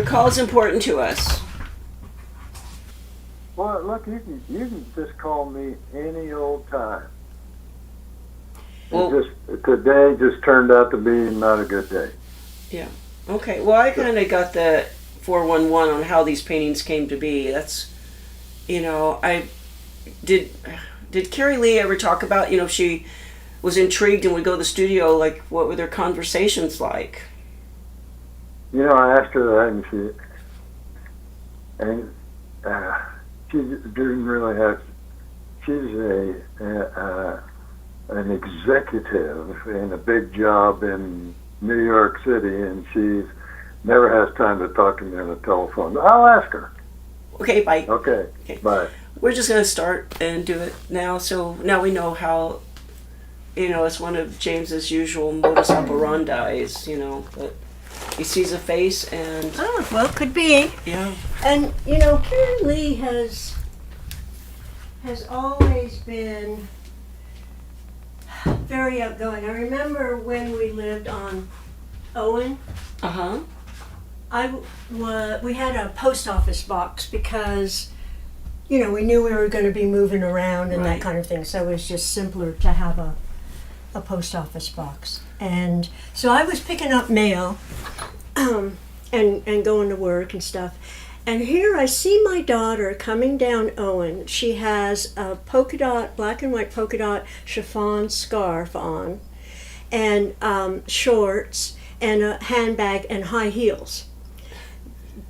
call is important to us. Well, look, you can just call me any old time. Well, Today just turned out to be not a good day. Yeah. Okay. Well, I kind of got the 411 on how these paintings came to be. That's, I did Kerry Leigh ever talk about, she was intrigued and would go to the studio, like, what were their conversations like? I asked her that, and she didn't really have. She's an executive in a big job in New York City, and she never has time to talk to me on the telephone. I'll ask her. Okay, bye. Okay, bye. We're just going to start and do it now. So now we know how, it's one of James's usual modus operandi, but he sees a face and... Oh, well, could be. Yeah. And, Kerry Leigh has always been very outgoing. I remember when we lived on Owen. Uh-huh. We had a post office box because, we knew we were going to be moving around and that kind of thing. So it was just simpler to have a post office box. And so I was picking up mail and going to work and stuff. And here I see my daughter coming down Owen. She has a black and white polka dot chiffon scarf on, and shorts, and a handbag and high heels.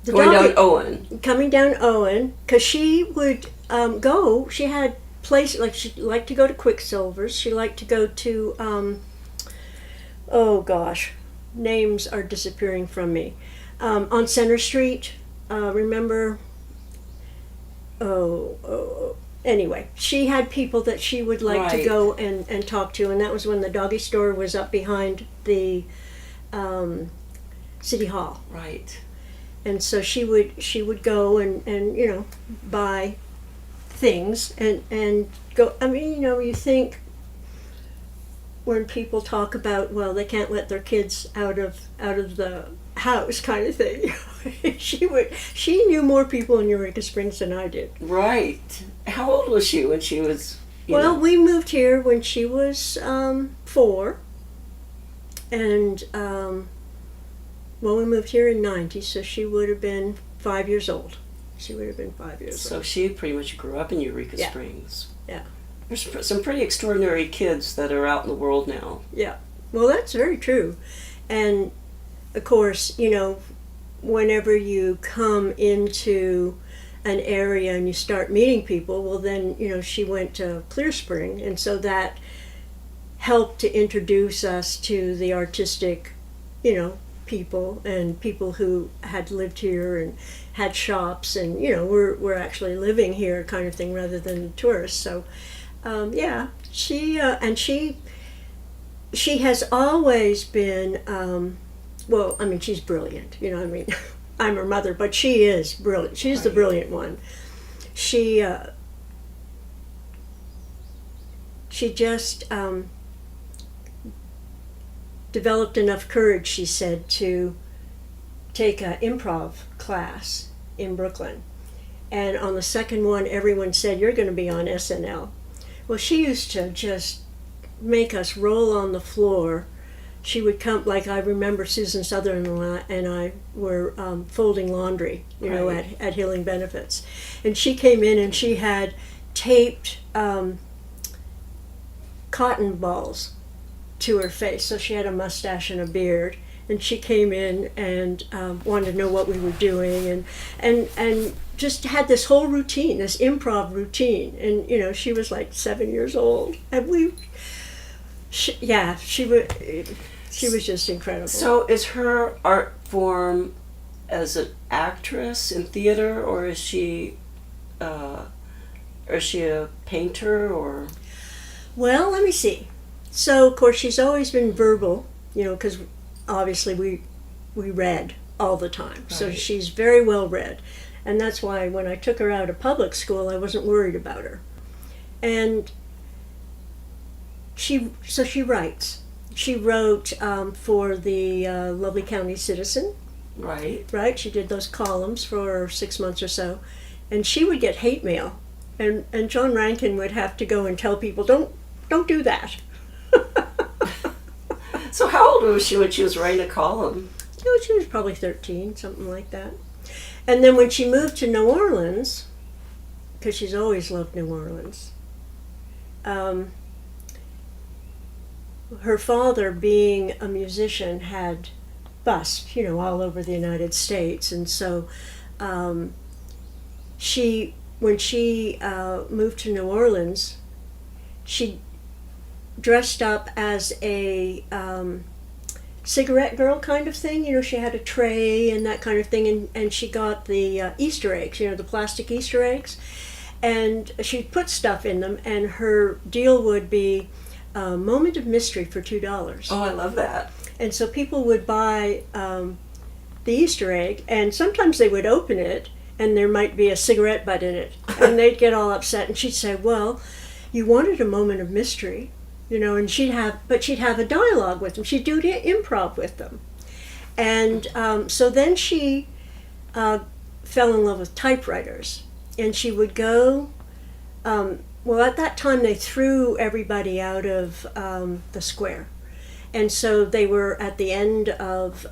Down Owen. Coming down Owen, because she would go. She had places like she liked to go to Quicksilver's. She liked to go to. Oh gosh, names are disappearing from me. On Center Street. Remember? Anyway, she had people that she would like to go and talk to, and that was when the doggy store was up behind the City Hall. Right. And so she would go and buy things and go. I mean, you think when people talk about, well, they can't let their kids out of the house kind of thing. She knew more people in Eureka Springs than I did. Right. How old was she when she was? We moved here when she was 4, and we moved here in '90, so she would have been 5 years old. So she pretty much grew up in Eureka Springs. Yeah. There's some pretty extraordinary kids that are out in the world now. Yeah. Well, that's very true, and of course, whenever you come into an area and you start meeting people, well then, she went to Clear Spring, and so that helped to introduce us to the artistic, people and people who had lived here and had shops and, we're actually living here kind of thing rather than tourists. So, she has always been, she's brilliant, I'm her mother, but she is brilliant. She's the brilliant one. She just developed enough courage, she said, to take an improv class in Brooklyn. And on the second one, everyone said, "You're going to be on SNL." Well, she used to just make us roll on the floor. She would come, like I remember Susan Sutherland and I were folding laundry, at Healing Benefits. And she came in and she had taped cotton balls to her face. So she had a mustache and a beard. And she came in and wanted to know what we were doing and just had this whole routine, this improv routine. And, she was like 7 years old. And she was just incredible. So is her art form as an actress in theater, or is she a painter, or? Well, let me see. So, of course, she's always been verbal, because obviously we read all the time. Right. So she's very well read. And that's why when I took her out of public school, I wasn't worried about her. And she writes. She wrote for the Lovely County Citizen, Right. Right? She did those columns for 6 months or so. And she would get hate mail. And John Rankin would have to go and tell people, don't do that. So how old was she when she was writing a column? She was probably 13, something like that. And then when she moved to New Orleans, because she's always loved New Orleans, her father, being a musician, had busts, all over the United States. And so when she moved to New Orleans, she dressed up as a cigarette girl kind of thing. She had a tray and that kind of thing, and she got the Easter eggs, the plastic Easter eggs, and she'd put stuff in them, and her deal would be a moment of mystery for $2. Oh, I love that. And so people would buy the Easter egg, and sometimes they would open it, and there might be a cigarette butt in it, and they'd get all upset, and she'd say, well, you wanted a moment of mystery, and she'd have a dialogue with them. She'd do improv with them. And so then she fell in love with typewriters, and she would go, well, at that time they threw everybody out of the square. And so they were at the end of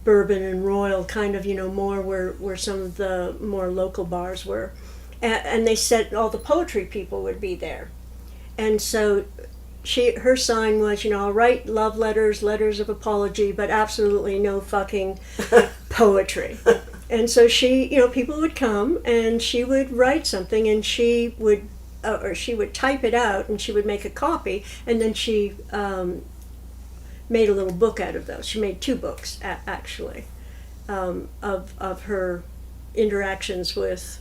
Bourbon and Royal, kind of, more where some of the more local bars were. And they said all the poetry people would be there. And so her sign was, I'll write love letters, letters of apology, but absolutely no fucking poetry. And so she, people would come and she would write something, and she would type it out, and she would make a copy, and then she made a little book out of those. She made 2 books actually of her interactions with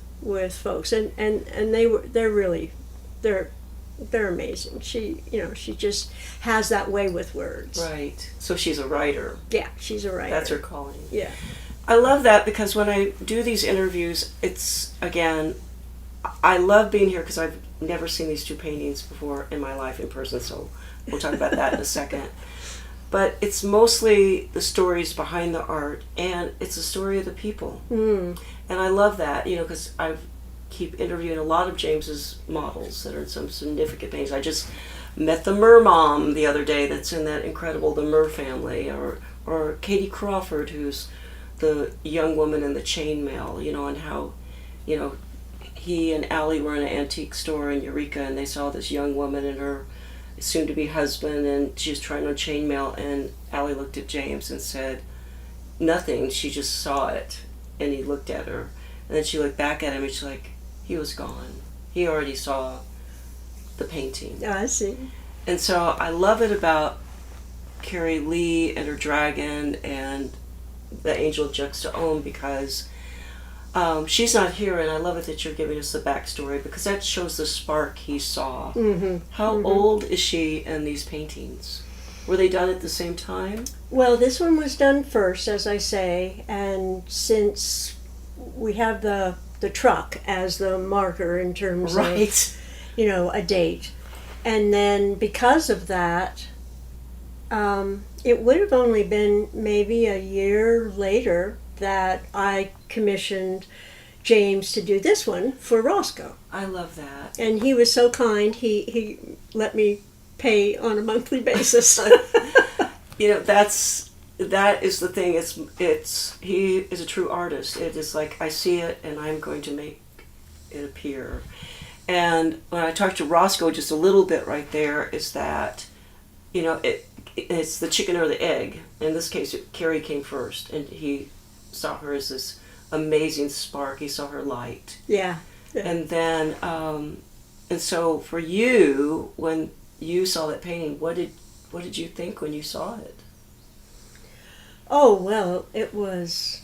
folks, and they're amazing. She just has that way with words. Right. So she's a writer. Yeah, she's a writer. That's her calling. Yeah. I love that, because when I do these interviews, it's, again, I love being here because I've never seen these 2 paintings before in my life in person, so we'll talk about that in a second. But it's mostly the stories behind the art, and it's the story of the people. Mm. And I love that, because I keep interviewing a lot of James's models that are in some significant things. I just met the Murr mom the other day that's in that incredible The Murr Family, or Katie Crawford, who's the young woman in the chainmail, and how, he and Allie were in an antique store in Eureka, and they saw this young woman and her soon-to-be husband, and she was trying on chainmail, and Allie looked at James and said nothing. She just saw it, and he looked at her, and then she looked back at him, and she's like, he was gone. He already saw the painting. I see. And so I love it about Kerry Leigh and her dragon and the angel Juxtaohm, because she's not here, and I love it that you're giving us the backstory, because that shows the spark he saw. Mm-hmm. How old is she in these paintings? Were they done at the same time? Well, this one was done first, as I say, and since we have the truck as the marker in terms of, a date, and then because of that, it would have only been maybe a year later that I commissioned James to do this one for Roscoe. I love that. And he was so kind, he let me pay on a monthly basis. That is the thing. It's he is a true artist. It is like, I see it and I'm going to make it appear. And when I talked to Roscoe just a little bit right there, is that, it's the chicken or the egg. In this case, Kerry came first, and he saw her as this amazing spark. He saw her light. Yeah. And then, and so for you, when you saw that painting, what did you think when you saw it? Oh, well, it was,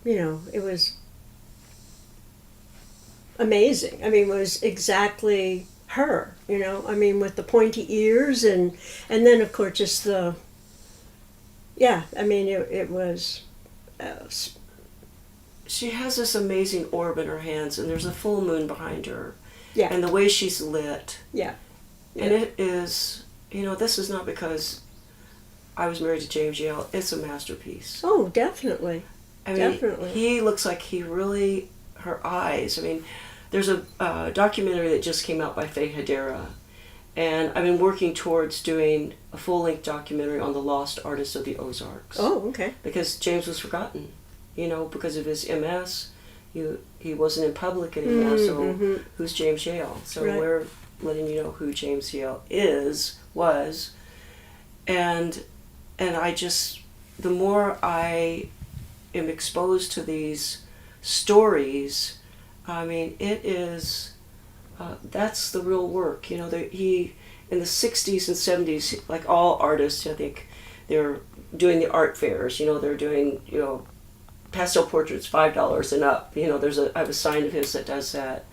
it was amazing. I mean, it was exactly her, with the pointy ears, and then, of course, just it was... She has this amazing orb in her hands, and there's a full moon behind her. Yeah. And the way she's lit. Yeah. And it is, this is not because I Was Married to James Yale, it's a masterpiece. Oh, definitely. I mean, Definitely. he looks like he really, her eyes, I mean, there's a documentary that just came out by Faye Hedera, and I've been working towards doing a full-length documentary on the lost artist of the Ozarks. Oh, okay. Because James was forgotten, because of his MS. He wasn't in public anymore, so who's James Yale? So Right. we're letting you know who James Yale was, and I just, the more I am exposed to these stories, I mean, it is, that's the real work. He, in the 60s and 70s, like all artists, I think, they're doing the art fairs, they're doing, pastel portraits, $5 and up. I have a sign of his that does that.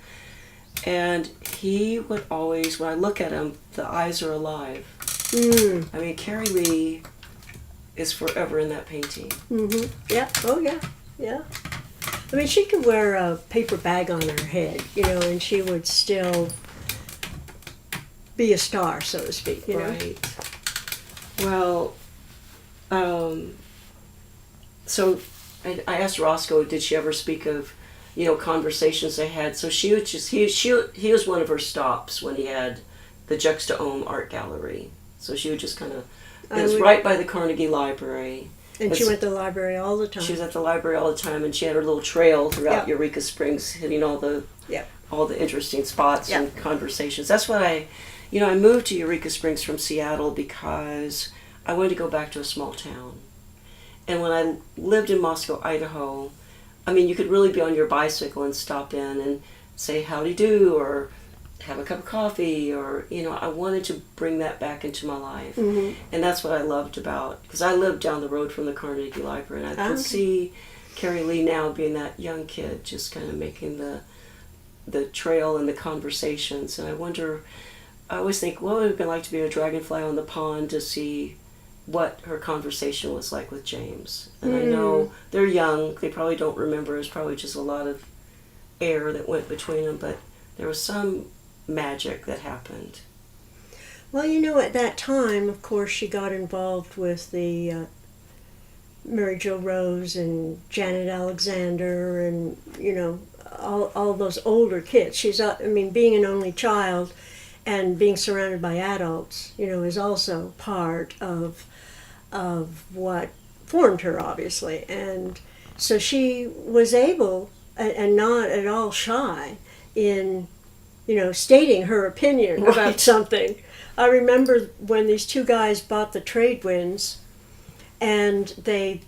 And he would always, when I look at him, the eyes are alive. I mean, Kerry Leigh is forever in that painting. Yeah. Oh, yeah. Yeah. I mean, she could wear a paper bag on her head, and she would still be a star, so to speak. Right. Well, so I asked Roscoe, did she ever speak of, conversations they had? So she would just, he was one of her stops when he had the Juxta-Ohm Art Gallery. So she would just kind of, it was right by the Carnegie Library. And she went to the library all the time. She was at the library all the time, and she had her little trail throughout Eureka Springs, hitting all the interesting spots and conversations. That's what I moved to Eureka Springs from Seattle because I wanted to go back to a small town. And when I lived in Moscow, Idaho, I mean, you could really be on your bicycle and stop in and say howdy do, or have a cup of coffee, or, I wanted to bring that back into my life. And that's what I loved about, because I lived down the road from the Carnegie Library, and I could see Kerry Leigh now being that young kid, just kind of making the trail and the conversations. And I always think, what would it have been like to be a dragonfly on the pond to see what her conversation was like with James. And I know they're young, they probably don't remember, it's probably just a lot of air that went between them, but there was some magic that happened. Well, at that time, of course, she got involved with the Mary Jo Rose and Janet Alexander and, all those older kids. Being an only child and being surrounded by adults, is also part of what formed her, obviously. And so she was able, and not at all shy, in, stating her opinion about something. I remember when these two guys bought the trade winds, and they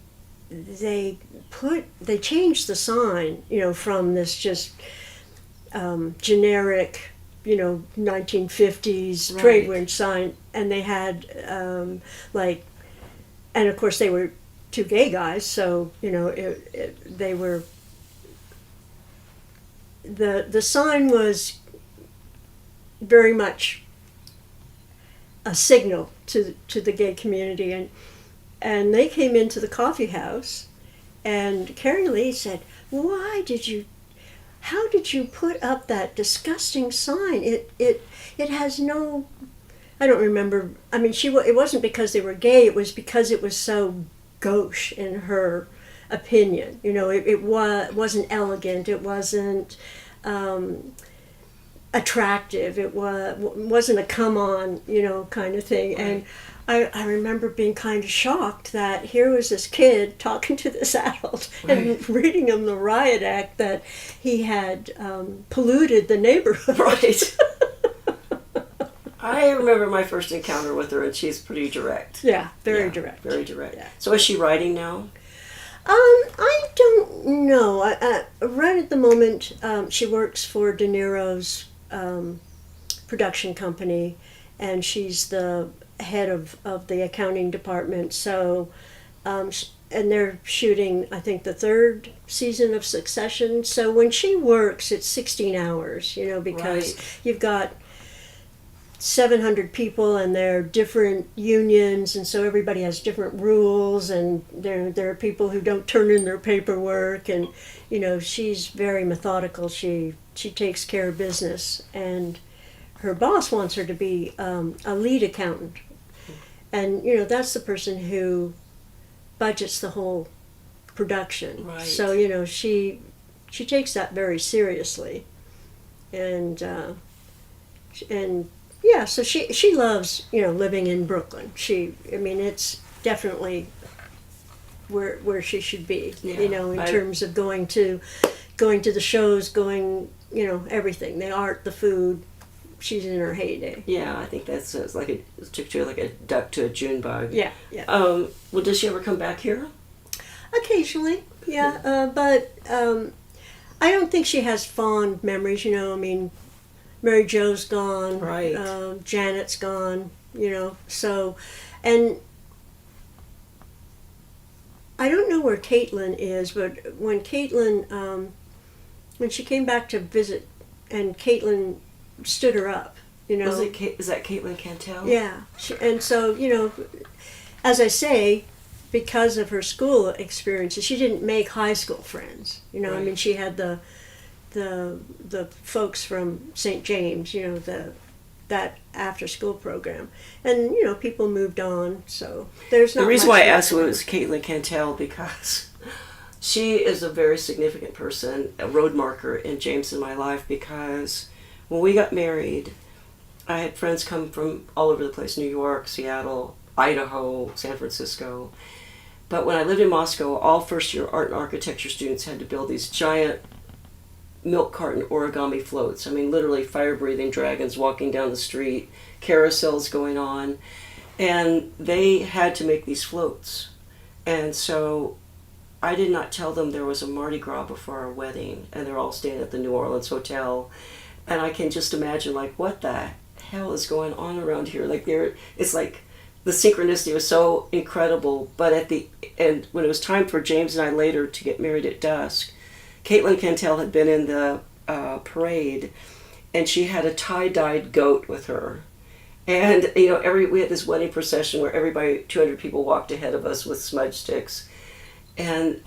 changed the sign, from this just generic, 1950s trade wind sign, and they had and of course they were two gay guys, so they were, the sign was very much a signal to the gay community, and they came into the coffee house, and Kerry Leigh said, how did you put up that disgusting sign? It has no, I don't remember. I mean, it wasn't because they were gay. It was because it was so gauche in her opinion. It wasn't elegant. It wasn't attractive. It wasn't a come on, kind of thing. Right. And I remember being kind of shocked that here was this kid talking to this adult and reading him the riot act that he had polluted the neighborhood. Right. I remember my first encounter with her, and she's pretty direct. Yeah, very direct. Very direct. Yeah. So is she writing now? I don't know. Right at the moment, she works for De Niro's production company, and she's the head of the accounting department. So, and they're shooting, I think, the third season of Succession. So when she works, it's 16 hours, because you've got 700 people and they're different unions, and so everybody has different rules, and there are people who don't turn in their paperwork, and she's very methodical. She takes care of business, and her boss wants her to be a lead accountant, And, that's the person who budgets the whole production. Right. So, she takes that very seriously. And yeah, so she loves, living in Brooklyn. It's definitely where she should be, in terms of going to the shows, everything, the art, the food. She's in her heyday. Yeah, I think that's like a duck to a June bug. Yeah. Well, does she ever come back here? Occasionally, yeah. But I don't think she has fond memories, Mary Jo's gone. Right. Janet's gone, so, and I don't know where Caitlin is, but when Caitlin, when she came back to visit, and Caitlin stood her up, Is that Caitlin Cantel? Yeah, and so, as I say, because of her school experiences, she didn't make high school friends. Right. She had the folks from St. James, that after school program, and people moved on. So there's not. The reason much why I asked who was Caitlin Cantel, because she is a very significant person, a road marker in James and my life. Because when we got married, I had friends come from all over the place: New York, Seattle, Idaho, San Francisco. But when I lived in Moscow, all first-year art and architecture students had to build these giant milk carton origami floats. Literally fire-breathing dragons walking down the street, carousels going on. And they had to make these floats. And so I did not tell them there was a Mardi Gras before our wedding, and they're all staying at the New Orleans Hotel. And I can just imagine, what the hell is going on around here? It's like the synchronicity was so incredible. But at the end, when it was time for James and I later to get married at dusk, Caitlin Cantel had been in the parade, and she had a tie-dyed goat with her. And, we had this wedding procession where 200 people walked ahead of us with smudge sticks. And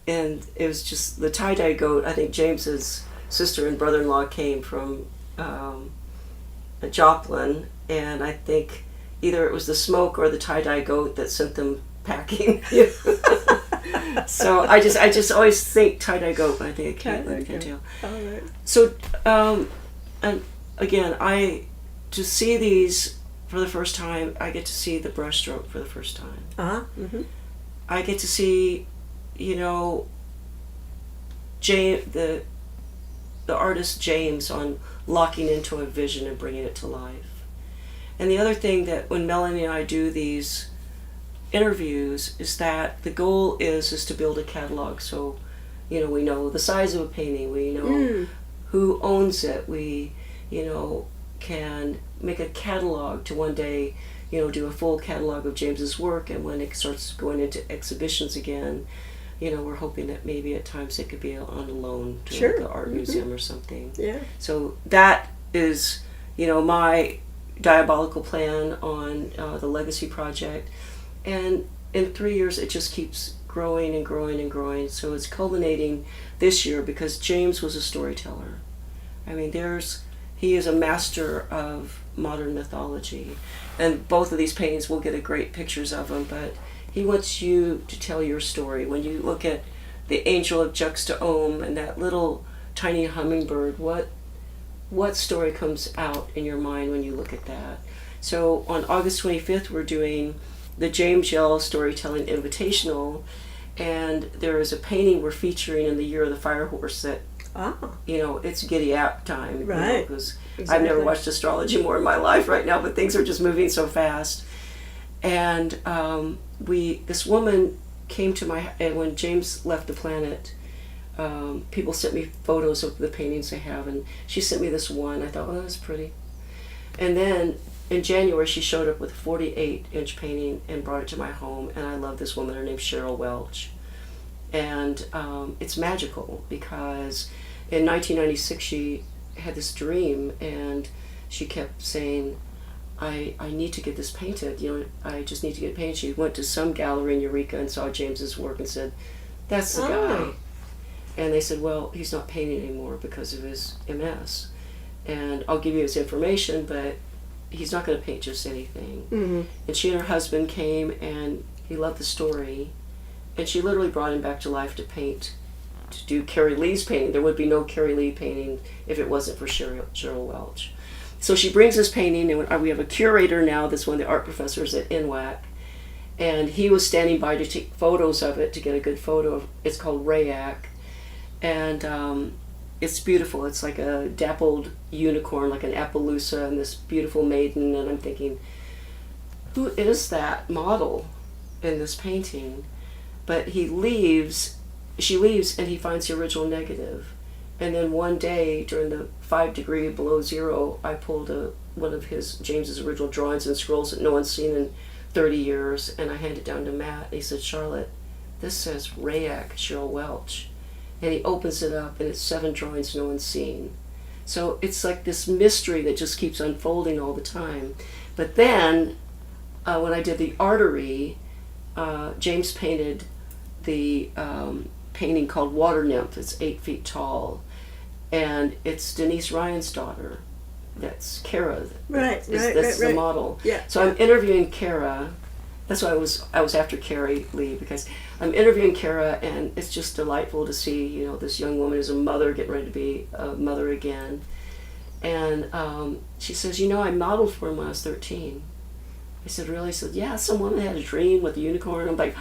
it was just the tie-dyed goat. I think James's sister and brother-in-law came from Joplin, and I think either it was the smoke or the tie-dye goat that sent them packing. So I just always think tie-dye goat when I think of Caitlin Cantel. All right. So, and again, to see these for the first time, I get to see the brushstroke for the first time. Mm-hmm. I get to see, the artist James on locking into a vision and bringing it to life. And the other thing that when Melanie and I do these interviews is that the goal is to build a catalog. So, we know the size of a painting, we know who owns it, we, can make a catalog to one day, do a full catalog of James's work. And when it starts going into exhibitions again, we're hoping that maybe at times it could be on loan to the art museum or something. Yeah. So that is, my diabolical plan on the Legacy Project. And in 3 years, it just keeps growing and growing and growing. So it's culminating this year because James was a storyteller. He is a master of modern mythology. And both of these paintings, we'll get great pictures of them, but he wants you to tell your story. When you look at the Angel of Juxta-Ohm and that little tiny hummingbird, what story comes out in your mind when you look at that? So on August 25th, we're doing the James Yale Storytelling Invitational, and there is a painting we're featuring in the Year of the Fire Horse that, it's giddy up time. Right. Because exactly. I've never watched astrology more in my life right now, but things are just moving so fast. And this woman came to and when James left the planet, people sent me photos of the paintings they have, and she sent me this one. I thought, that's pretty. And then in January, she showed up with a 48-inch painting and brought it to my home, and I love this woman. Her name's Cheryl Welch. And it's magical because in 1996, she had this dream, and she kept saying, I need to get this painted. I just need to get it painted. She went to some gallery in Eureka and saw James's work and said, that's the guy. And they said, well, he's not painting anymore because of his MS. And I'll give you his information, but he's not going to paint just anything. Mm-hmm. And she and her husband came, and he loved the story, and she literally brought him back to life to paint, to do Kerry Leigh's painting. There would be no Kerry Leigh painting if it wasn't for Cheryl Welch. So she brings this painting, and we have a curator now that's one of the art professors at NWAC, and he was standing by to take photos of it, to get a good photo of it's called Rayak, and it's beautiful. It's like a dappled unicorn, like an Appaloosa, and this beautiful maiden, and I'm thinking, who is that model in this painting? But she leaves, and he finds the original negative. And then one day, during the 5 degree below zero, I pulled one of James's original drawings and scrolls that no one's seen in 30 years, and I handed it down to Matt, and he said, Charlotte, this says Rayak Cheryl Welch. And he opens it up, and it's 7 drawings no one's seen. So it's like this mystery that just keeps unfolding all the time. But then, when I did the artery, James painted the painting called Water Nymph. It's 8 feet tall. And it's Denise Ryan's daughter. That's Kara. That's the model. Yeah. So I'm interviewing Kara. That's why I was after Kerry Leigh, because I'm interviewing Kara, and it's just delightful to see, this young woman is a mother getting ready to be a mother again. And she says, I modeled for him when I was 13. I said, really? She said, yeah, some woman had a dream with a unicorn. I'm like,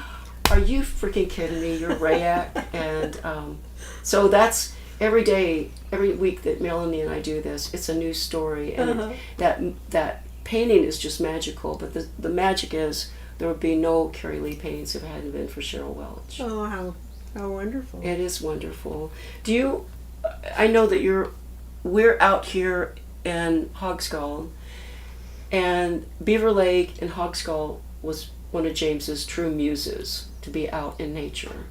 are you freaking kidding me? You're Rayak. And so that's every day, every week that Melanie and I do this, it's a new story. And that painting is just magical. But the magic is there would be no Kerry Leigh paintings if it hadn't been for Cheryl Welch. Oh, how wonderful. It is wonderful. I know that we're out here in Hogskull, and Beaver Lake and Hogskull was one of James's true muses, to be out in nature.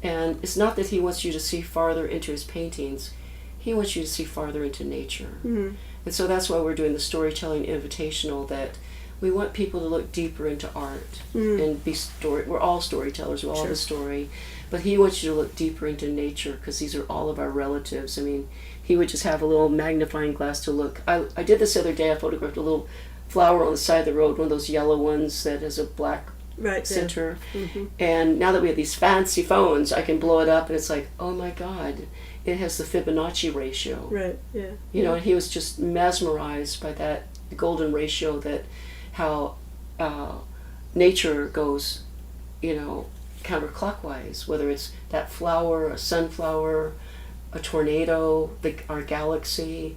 And it's not that he wants you to see farther into his paintings, he wants you to see farther into nature. Mm-hmm. And so that's why we're doing the Storytelling Invitational, that we want people to look deeper into art and we're all storytellers, we all have a story, but he wants you to look deeper into nature, because these are all of our relatives. I mean, he would just have a little magnifying glass to look. I did this the other day. I photographed a little flower on the side of the road, one of those yellow ones that has a black center. Mm-hmm. And now that we have these fancy phones, I can blow it up, and it's like, oh my God, it has the Fibonacci ratio. Right, yeah. And he was just mesmerized by that golden ratio, that how nature goes, counterclockwise, whether it's that flower, a sunflower, a tornado, our galaxy,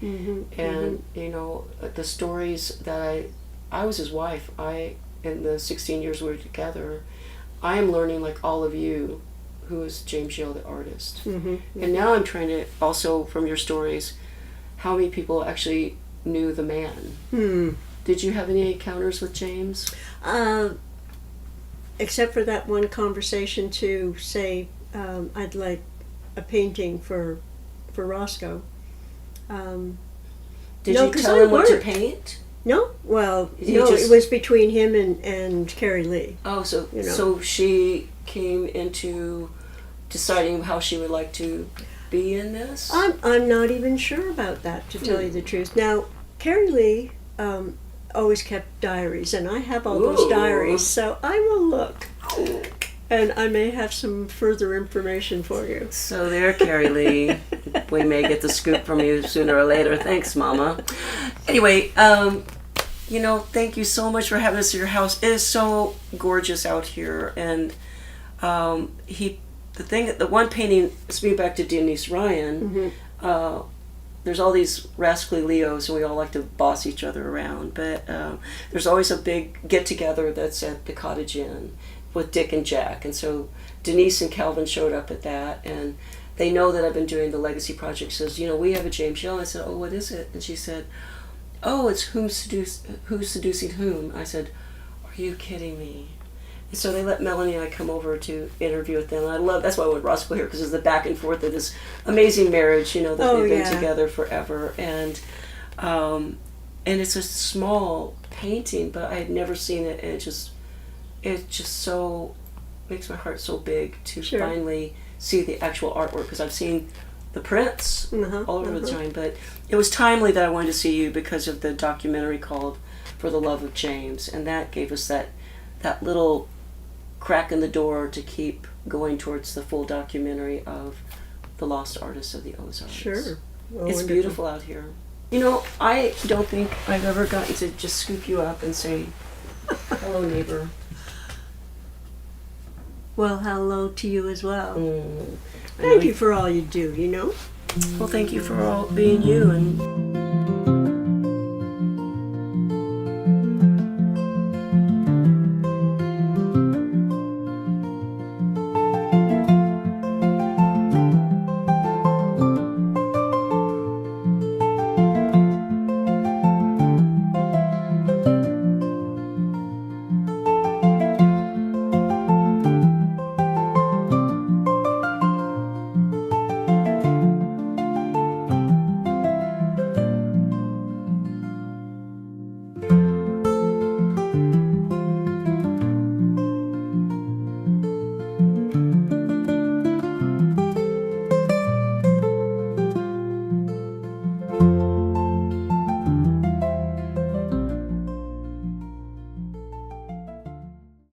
and the stories that I was his wife. In the 16 years we were together, I am learning, like all of you, who is James Yale, the artist. Mm-hmm. And now I'm trying to also, from your stories, how many people actually knew the man. Did you have any encounters with James? Except for that one conversation to say, I'd like a painting for Roscoe. Did you tell him what to paint? No, it was between him and Kerry Leigh. Oh, so she came into deciding how she would like to be in this? I'm not even sure about that, to tell you the truth. Now, Kerry Leigh always kept diaries, and I have all those diaries, so I will look. And I may have some further information for you. So there, Kerry Leigh. We may get the scoop from you sooner or later. Thanks, Mama. Anyway, thank you so much for having us at your house. It is so gorgeous out here. And the one painting, speaking back to Denise Ryan, there's all these rascally Leos, and we all like to boss each other around. But there's always a big get-together that's at the Cottage Inn with Dick and Jack. And so Denise and Calvin showed up at that, and they know that I've been doing the Legacy Project. Says, we have a James Yale. I said, oh, what is it? And she said, oh, it's Who's Seducing Whom. I said, are you kidding me? And so they let Melanie and I come over to interview with them. And that's why I went Roscoe here, because it's the back and forth of this amazing marriage, that they've been together forever. And it's a small painting, but I had never seen it, and it just so makes my heart so big to finally see the actual artwork, because I've seen the prints all over the time, but it was timely that I wanted to see you because of the documentary called for the love of James, and that gave us that little crack in the door to keep going towards the full documentary of the lost artists of the Ozarks. Sure. Well, It's wonderful. beautiful out here. You know, I don't think I've ever gotten to just scoop you up and say, hello, neighbor. Well, hello to you as well. I know Thank you for all you do, you know? Well, thank you for all being you, and